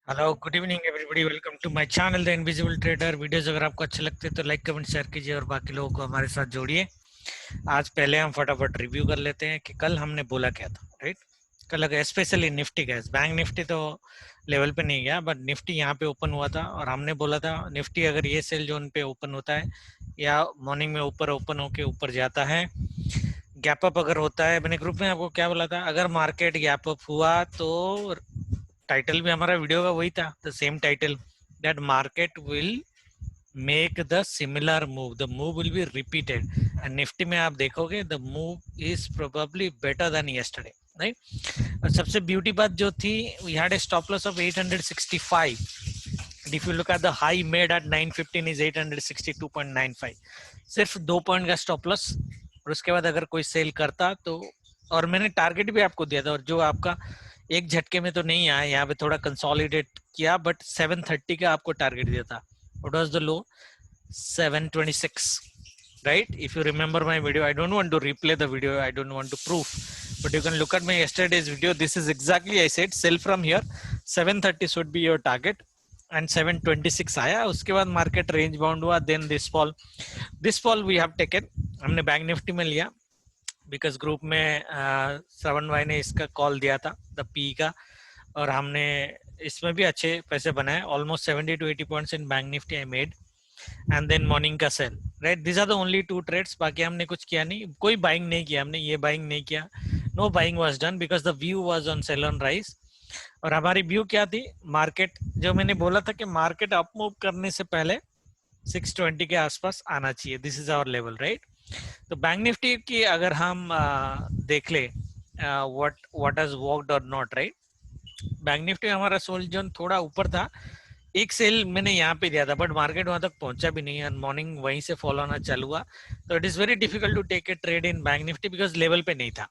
Hello good evening everybody, welcome to my channel the invisible trader. Videos अगर आपको अच्छे लगते हैं तो लाइक कमेंट शेयर कीजिए और बाकी लोगों को हमारे साथ जोड़िए। आज पहले हम फटाफट रिव्यू कर लेते हैं कि कल हमने बोला क्या था, राइट। कल अगर स्पेशली निफ्टी का, बैंक निफ्टी तो लेवल पे नहीं गया, बट निफ्टी यहाँ पे ओपन हुआ था और हमने बोला था निफ्टी अगर ये सेल जोन पे ओपन होता है या मॉर्निंग में ऊपर ओपन होके ऊपर जाता है, गैप अप अगर होता है, मैंने ग्रुप में आपको क्या बोला था, अगर मार्केट गैप अप हुआ तो टाइटल भी हमारा वीडियो का वही था, the same title, that market will make the similar move, the move will be repeated. And Nifty में आप देखोगे the move is probably better than yesterday, right. और सबसे ब्यूटी बात जो थी, we had a stop loss of 865। If you look at the high made at 915 is 862.95, सिर्फ 2 point का स्टॉप लॉस। और उसके बाद अगर कोई सेल करता तो, और मैंने टारगेट भी आपको दिया था, और जो आपका एक झटके में तो नहीं आया, यहाँ पे थोड़ा कंसोलिडेट किया, बट 730 का आपको टारगेट दिया था। What was the low? 726, right? If you remember my video, I don't want to replay the video, I don't want to prove, but you can look at my yesterday's video. This is exactly I said, sell from here, 730 should be your target, and 726 आया। उसके बाद market range bound हुआ, then this fall we have taken, हमने bank Nifty में लिया because group में श्रवण भाई ने इसका कॉल दिया था, द पी का, और हमने इसमें भी अच्छे पैसे बनाए, almost 70 to 80 points in bank Nifty I made, and then morning का sell, right. This are the only two trades, बाकी हमने कुछ किया नहीं, कोई बाइंग नहीं किया हमने, ये बाइंग नहीं किया, know buying was done because the view was on sale on rise. और हमारी व्यू क्या थी, मार्केट, जो मैंने बोला था कि मार्केट अप मूव करने से पहले 620 के आसपास आना चाहिए, this is our level, right. तो बैंक निफ्टी की अगर हम देख ले व्हाट हैज वर्कड और नॉट, राइट। बैंक निफ्टी हमारा सोल जोन थोड़ा ऊपर था, एक सेल मैंने यहाँ पे दिया था, बट मार्केट वहां तक पहुंचा भी नहीं, एंड मॉर्निंग वहीं से फॉलो होना चालू हुआ। तो it is very difficult to take a trade in bank Nifty because level पे नहीं था।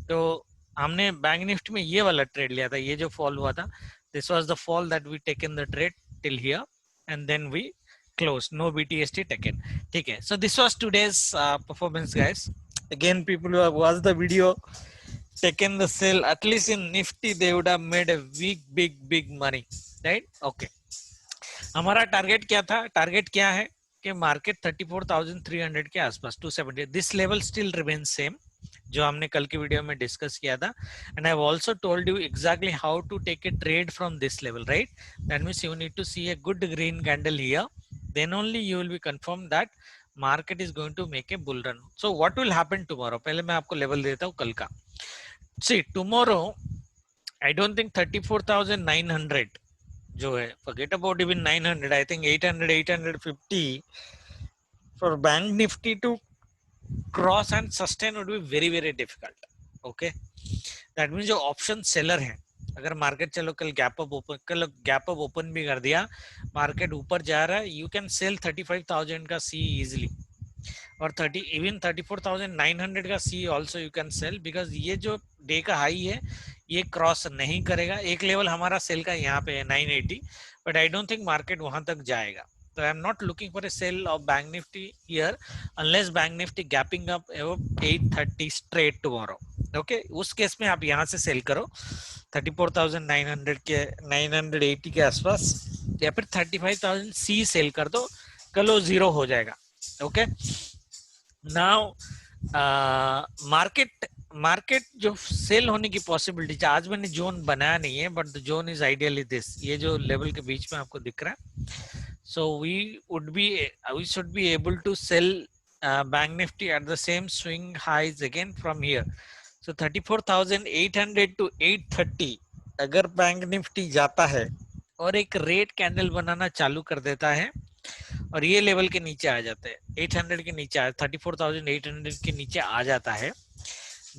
तो हमने बैंक निफ्टी में ये वाला ट्रेड लिया था, ये जो फॉल हुआ था, this was the fall that we taken the trade till here, and then we close, no BTST taken. ठीक है, so this was today's performance guys. Again people who have watched the video, taken the sell, at least in nifty they would have made a big money, right? Okay, हमारा target क्या था, target क्या है कि market 34,300 के आसपास, 270, this level still remain same जो हमने कल की वीडियो में डिस्कस किया था, and I have also told you exactly how to take a trade from this level, right. That means you need to see a good green candle here, then only you will be confirm that market is going to make a bull run. So what will happen tomorrow, पहले मैं आपको level देता हूं कल का। See tomorrow I don't think 34,900 जो है, forget about even 900, I think 800 850 for bank nifty to cross and sustain would be very difficult. Okay, that means जो ऑप्शन सेलर है, अगर मार्केट चलो कल गैप अप ओपन भी कर दिया, मार्केट ऊपर जा रहा है, यू कैन सेल 35,000 का सी इजिली, और 34,900 का C also you can sell, because ये जो डे का हाई है ये क्रॉस नहीं करेगा। एक लेवल हमारा सेल का यहाँ पे है 980, but I don't think market वहां तक जाएगा। तो I am not looking for a sell of Bank Nifty here unless Bank Nifty gapping up 830 straight tomorrow. Okay, उस केस में आप यहाँ से सेल करो 34,900 के 980 के आसपास, या फिर 35,000 सी सेल कर दो, कल वो जीरो हो जाएगा। ओके, नाउ मार्केट जो सेल होने की पॉसिबिलिटी, आज मैंने जोन बनाया नहीं है, but the zone is ideally this, ये जो लेवल के बीच में आपको दिख रहा है। So we should be able to sell Bank Nifty at the same swing highs again from here. So 34,800 to 830 अगर बैंक निफ्टी जाता है और एक रेड कैंडल बनाना चालू कर देता है और ये लेवल के नीचे आ जाते हैं, 800 के नीचे 34,800 के नीचे आ जाता है,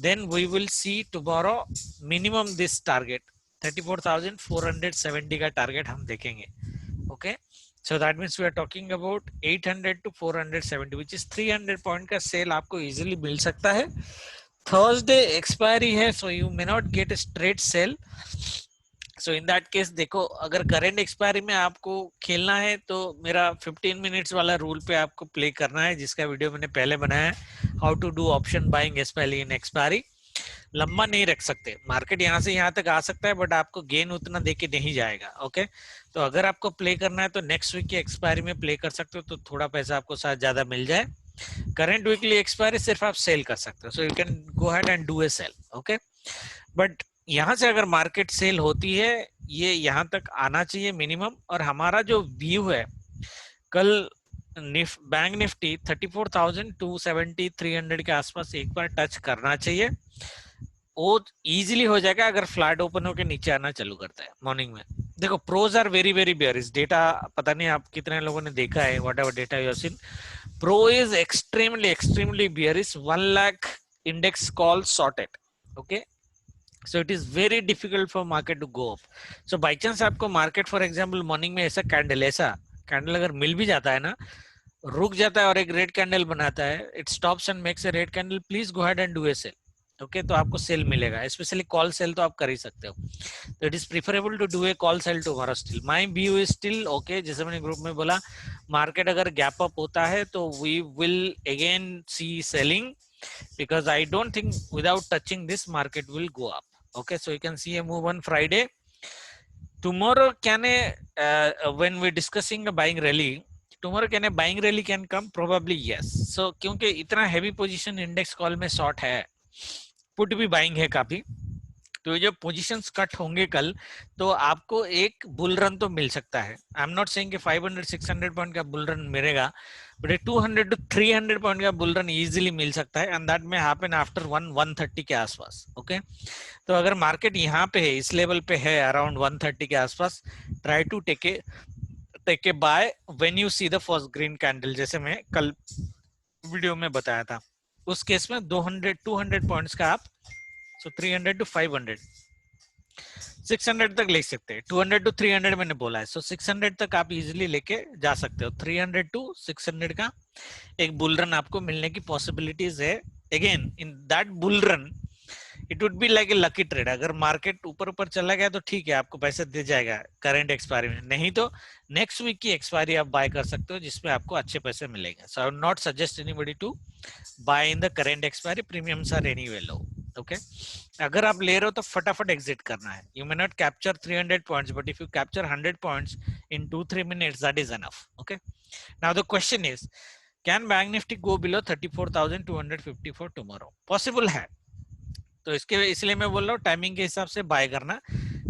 then we will see tomorrow minimum this target 34,470 का टारगेट हम देखेंगे। Okay, so that means we are talking about 800 to 470 which is 300 point का सेल आपको इजीली मिल सकता है। थर्सडे एक्सपायरी है, so you may not get a straight sell, so in that case देखो, अगर करंट एक्सपायरी में आपको खेलना है तो मेरा 15 मिनट्स वाला रूल पे आपको प्ले करना है, जिसका वीडियो मैंने पहले बनाया है, how to do option buying specially in expiry. लंबा नहीं रख सकते। मार्केट यहाँ से यहाँ तक आ सकता है बट आपको गेन उतना देके नहीं जाएगा। ओके, तो अगर आपको प्ले करना है तो नेक्स्ट वीक की एक्सपायरी में प्ले कर सकते हो, तो थोड़ा पैसा आपको शायद ज्यादा मिल जाए। करंट वीकली एक्सपायरी सिर्फ आप सेल कर सकते हो, so you can go ahead and do a sell. Okay, but यहाँ से अगर मार्केट सेल होती है, ये यहाँ तक आना चाहिए मिनिमम। और हमारा जो व्यू है कल बैंक निफ्टी 34,270 300 के आसपास एक बार टच करना चाहिए, वो इजीली हो जाएगा अगर फ्लैट ओपन होकर नीचे आना चालू करता है मॉर्निंग में। देखो pros are very very bearish, data पता नहीं आप कितने लोगों ने देखा है, whatever data you have seen, pro is extremely bearish, 1 lakh index call sorted. Okay, so it is very difficult for market to go up. So by chance आपको market for example morning में ऐसा candle अगर मिल भी जाता है ना, रुक जाता है और एक रेड कैंडल बनाता है, it stops and makes a red candle, please go ahead and do a sell. Okay, तो आपको सेल मिलेगा, स्पेशली कॉल सेल तो आप कर ही सकते हो। तो it is preferable to do a call sell tomorrow. Still my view is still okay, जैसे मैंने ग्रुप में बोला, मार्केट अगर गैप अप होता है तो we will again see selling, because I don't think without touching this market will go up. Okay, so you can see a move on Friday. Tomorrow can a when we're discussing a buying rally, tomorrow can a buying rally can come? Probably yes. So क्योंकि इतना heavy position index call में short है, put भी buying है काफी, तो जो positions cut होंगे कल, तो आपको एक बुल रन तो मिल सकता है। आई एम नॉट सेइंग कि 500-600 पॉइंट का बुल रन मिलेगा, बट 200 to 300 पॉइंट का बुल रन इजीली मिल सकता है, एंड दैट में हैपन आफ्टर 130 के आसपास। ओके, तो अगर मार्केट यहाँ पे है, इस लेवल पे है अराउंड 130 के आसपास, try to take a buy when you see the first green candle, जैसे मैं कल वीडियो में बताया था। उस केस में 200 पॉइंट्स का आप, so 300 to 500, 600 तक ले सकते हैं। 200 to 300 मैंने बोला है, so 600 तक आप इजीली लेके जा सकते हो। 300 to 600 का एक बुल रन आपको मिलने की पॉसिबिलिटीज है। Again in that bull run it would be like a lucky trade. अगर मार्केट ऊपर ऊपर चला गया तो ठीक है, आपको पैसे दे जाएगा करंट एक्सपायरी में, नहीं तो नेक्स्ट वीक की एक्सपायरी आप बाय कर सकते हो, जिसमें आपको अच्छे पैसे मिलेंगे। So I would not suggest anybody to buy in the current expiry, premiums are anyway low. Okay, अगर आप ले रहे हो तो फटाफट एग्जिट करना है। You may not capture 300 points, but if you capture 100 points in 2-3 minutes, that is enough. Okay, now the question is, can bank Nifty go below 34,254 tomorrow? Possible है, तो इसलिए मैं बोल रहा हूँ टाइमिंग के हिसाब से बाय करना।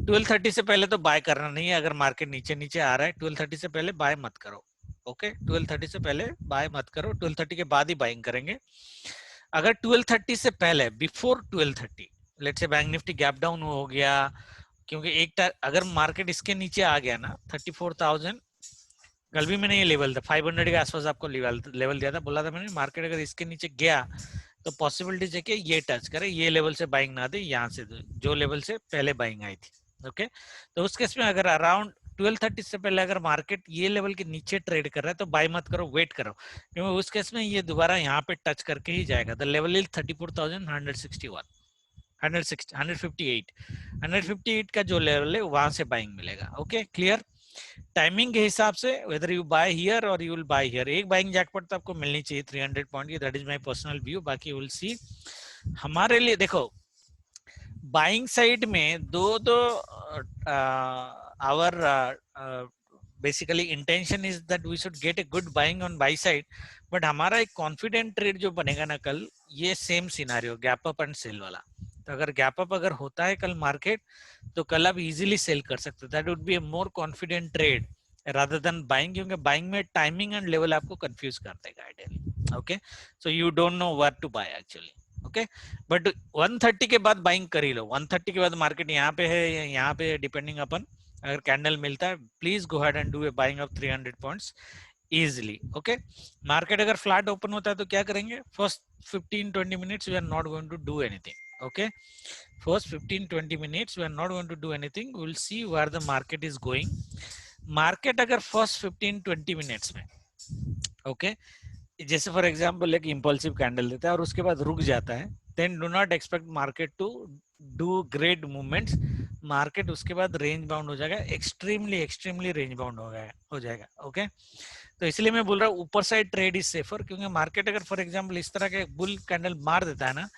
12:30 से पहले तो बाय करना नहीं है। अगर मार्केट नीचे नीचे आ रहा है 12:30 से पहले बाय मत करो। ओके, 12:30 से पहले बाय मत करो, 12:30 के बाद ही बाइंग करेंगे। अगर 12:30 से पहले, before 12:30, let's say bank Nifty gap down हो गया, क्योंकि अगर मार्केट इसके नीचे आ गया ना 34,000, कल भी मैंने ये लेवल था 500 के आसपास आपको लेवल दिया था, बोला था मैंने, मार्केट अगर इसके नीचे गया तो पॉसिबिलिटी है कि ये टच करे, ये लेवल से बाइंग ना दे, यहाँ से जो लेवल से पहले बाइंग आई थी। ओके, तो उस केस में अगर अराउंड 12:30 से पहले अगर मार्केट ये लेवल के नीचे ट्रेड कर रहा है तो बाय मत करो, वेट करो, क्योंकि उस केस में ये दोबारा यहाँ पे टच करके ही जाएगा। द लेवल इज 34,161, 158 का जो लेवल है वहां से बाइंग मिलेगा। Okay, clear? टाइमिंग के हिसाब से वेदर यू बाय हियर और यू विल बाय हियर, एक बाइंग जैकपॉट तो आपको मिलनी चाहिए 300 पॉइंट की, that is my personal view. बाकी विल सी, हमारे लिए देखो बाइंग साइड में दो our basically intention is that we should get a good buying on buy side, but हमारा एक कॉन्फिडेंट ट्रेड जो बनेगा ना कल, ये same scenario gap up and sell वाला। तो अगर गैप अप अगर होता है कल मार्केट, तो कल आप इजीली सेल कर सकते हो, that would be a more confident trade rather than buying, क्योंकि बाइंग में टाइमिंग एंड लेवल आपको कंफ्यूज कर देगा ideally. Okay, so you don't know where to buy actually. Okay, but 130 के बाद बाइंग कर ही लो। 130 के बाद मार्केट यहाँ पे है या यहाँ पे, डिपेंडिंग अपन, अगर कैंडल मिलता है please go ahead and do a buying of 300 points easily. Okay, market अगर फ्लैट ओपन होता है तो क्या करेंगे, first 15-20 minutes we are not going to do anything. Okay, first 15-20 minutes we are not going to do anything, we will see where the market is going. Market अगर first 15-20 minutes में, okay, जैसे for example एक impulsive candle देता है और उसके बाद रुक जाता है, then do not expect market to do great movements. Market उसके बाद रेंज बाउंड हो जाएगा, एक्सट्रीमली रेंज बाउंड हो जाएगा। ओके, तो इसलिए मैं बोल रहा हूँ ऊपर साइड ट्रेड इज सेफर, क्योंकि मार्केट अगर फॉर एग्जांपल इस तरह के बुल कैंडल मार देता है ना,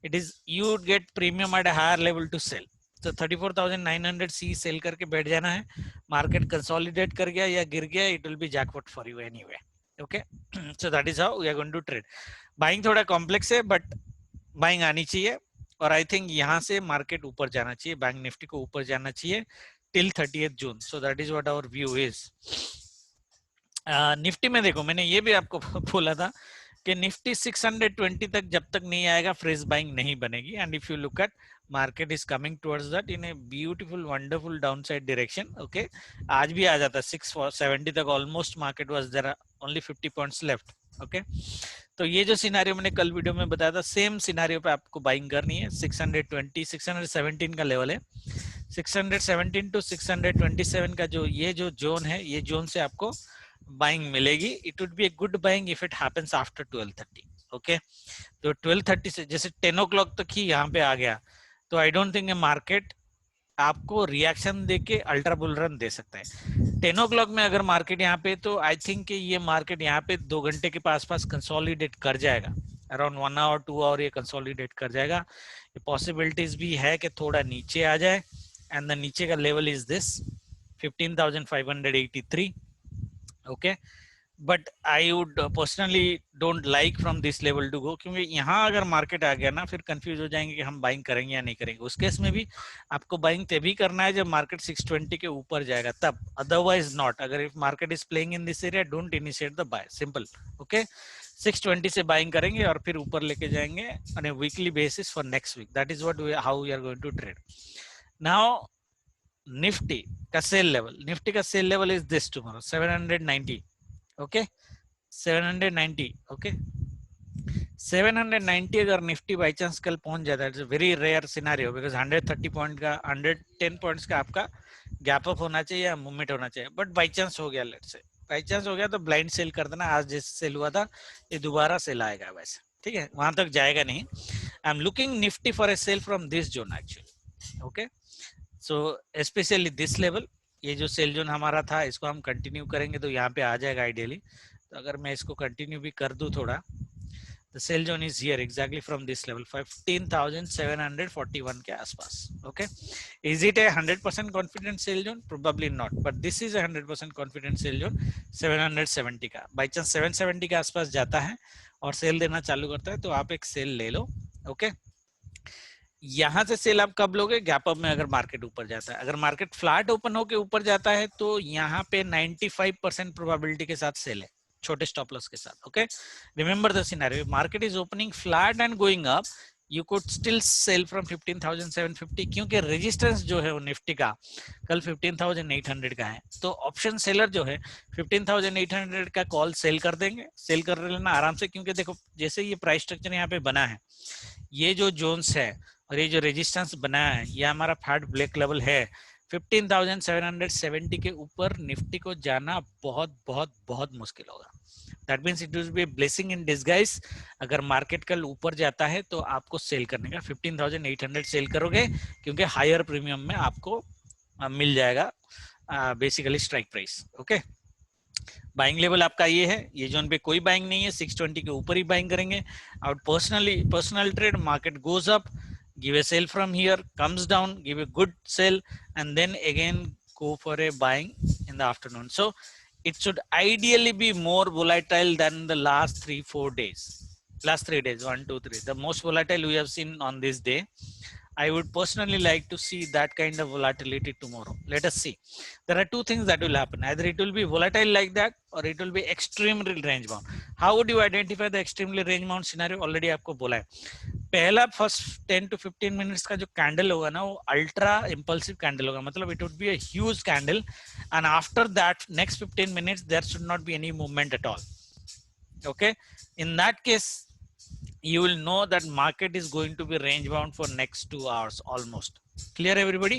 it is you would get premium at a higher level to sell. तो 34,900 सी सेल करके बैठ जाना है. मार्केट कंसोलिडेट कर गया या गिर गया, it will be jackpot for you anyway. Okay, so that is how we are going to trade. Buying थोड़ा कॉम्प्लेक्स है बट बाइंग आनी चाहिए. और आई थिंक यहाँ से मार्केट ऊपर जाना चाहिए, बैंक निफ्टी को ऊपर जाना चाहिए till 30th June. So that is what our view is. Nifty में देखो, मैंने ये भी आपको बोला था कि निफ्टी 620 तक जब तक नहीं आएगा फ्रेश बाइंग नहीं बनेगी. And if you look at market is coming towards that in a beautiful wonderful downside direction. Okay, आज भी आ जाता 670 तक almost. Market was there only 50 points left. Okay, तो ये जो सिनेरियो मैंने कल वीडियो में बताया था, सेम सिनेरियो पे आपको बाइंग करनी है. 617 का लेवल है. 617 टू 627 का जो जोन है, ये जोन से आपको बाइंग मिलेगी. It would be A good buying if it happens after 12:30. Okay, तो 12:30 से जैसे 10 o'clock तक ही यहाँ पे आ गया, तो आई डोंट थिंक मार्केट आपको रिएक्शन देके अल्ट्रा बुल रन दे सकता है. 10 o'clock में अगर मार्केट यहाँ पे, तो आई थिंक कि ये मार्केट यहाँ पे 2 घंटे के आसपास कंसोलिडेट कर जाएगा. अराउंड 1 hour 2 hour ये कंसोलिडेट कर जाएगा. पॉसिबिलिटीज भी है कि थोड़ा नीचे आ जाए. एंड द नीचे का level is this 15,583. Okay, but I would personally don't like from this level to go, क्योंकि यहाँ अगर मार्केट आ गया ना, फिर कंफ्यूज हो जाएंगे कि हम बाइंग करेंगे या नहीं करेंगे. उस केस में भी आपको बाइंग तभी करना है जब मार्केट 620 के ऊपर जाएगा तब, अदरवाइज नॉट. अगर if market is playing in this area, don't initiate the buy, simple. Okay, 620 से बाइंग करेंगे और फिर ऊपर लेके जाएंगे on a weekly basis for next week. That is what how we are going to trade. Now Nifty का sell level, Nifty का sell level is this tomorrow 790. Okay, 790. Okay, 790 अगर निफ्टी बाई चांस कल पहुंच जाता है, it's very rare scenario, because 130 point का 110 points का आपका गैप अप होना चाहिए या मूवमेंट होना चाहिए. बट बाई चांस हो गया, लेट से बाई चांस हो गया, तो ब्लाइंड सेल कर देना. आज जैसे सेल हुआ था, ये दोबारा सेल आएगा वैसे. ठीक है, वहां तक जाएगा नहीं. I am looking Nifty for a sell from this zone actually. Okay, so specially this level, ये जो सेल जोन हमारा था, इसको हम कंटिन्यू करेंगे तो यहाँ पे आ जाएगा आइडियली. तो अगर मैं इसको कंटिन्यू भी कर दूं थोड़ा, the sell zone is here exactly from this level 15,741 के आसपास. Okay, is it A 100% confident sell zone? Probably not, but this is 100% confident sell zone. 770 का बाई चांस 770 के आसपास जाता है और सेल देना चालू करता है, तो आप एक सेल ले लो. ओके, यहां से सेल आप कब लोगे? गैप अप में अगर मार्केट ऊपर जाता है. अगर मार्केट फ्लैट ओपन होके ऊपर जाता है, तो यहाँ पे 95% प्रोबेबिलिटी के साथ सेल है, छोटे स्टॉप लॉस के साथ. Okay, remember the scenario, market is opening flat and going up, you could still sell from 15,750, क्योंकि रेजिस्टेंस जो है वो निफ्टी का कल 15,800 का है. तो ऑप्शन सेलर जो है 15,800 का कॉल सेल कर देंगे, सेल कर लेना आराम से. क्योंकि देखो, जैसे ये प्राइस स्ट्रक्चर यहाँ पे बना है, ये जो जोन्स है और ये जो रेजिस्टेंस बना है, ये हमारा फैट ब्लैक लेवल है. 15,770 के ऊपर निफ्टी को जाना बहुत बहुत बहुत मुश्किल होगा. That means it will B blessing in disguise. अगर मार्केट कल ऊपर जाता है तो आपको सेल करने का 15,800 सेल करोगे, क्योंकि हायर प्रीमियम में आपको मिल जाएगा basically strike price. Okay, buying level आपका ये है, ये जोन पे कोई बाइंग नहीं है, 620 के ऊपर ही बाइंग करेंगे. और personal trade, market goes up, give a sell from here, comes down, give a good sell, and then again go for a buying in the afternoon. So it should ideally be more volatile than the last 3-4 days. Last 3 days, 1 2 3, the most volatile we have seen on this day. I would personally like to see that kind of volatility tomorrow. Let us see. There are two things that will happen. Either it will be volatile like that, or it will be extremely range bound. How would you identify the extremely range bound scenario? Already आपको बोला है. पहला first 10 to 15 minutes का जो candle होगा ना, वो ultra impulsive candle होगा. मतलब it would be a huge candle, and after that next 15 minutes there should not be any movement at all. Okay, in that case you will know that market is going to be range bound for next 2 hours almost. Clear everybody?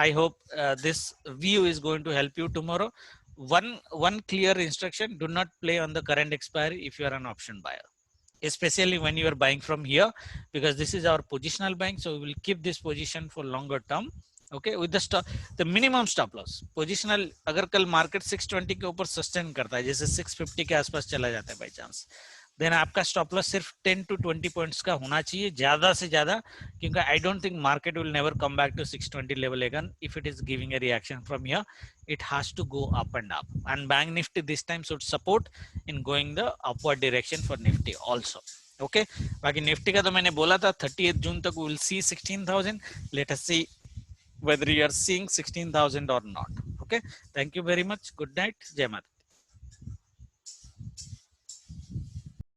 I hope this view is going to help you tomorrow. One clear instruction: do not play on the current expiry if you are an option buyer, especially when you are buying from here, because this is our positional buying, so we will keep this position for longer term. Okay, with the minimum stop loss positional. अगर कल market 620 के ऊपर sustain करता है, जैसे 650 के आसपास चला जाता है by chance, देन आपका स्टॉप लॉस सिर्फ 10 to 20 पॉइंट्स का होना चाहिए ज्यादा से ज्यादा, क्योंकि I don't think market will never come back to 620 level again if it is giving a reaction from here. It has to go up and up, and bank nifty this time should support in going the upward direction for nifty also. Okay, बाकी Nifty का तो मैंने बोला था 30th जून तक we'll see 16,000. Let us see whether you are seeing 16,000 or not. Okay, thank you very much. Good night. Jai Mata.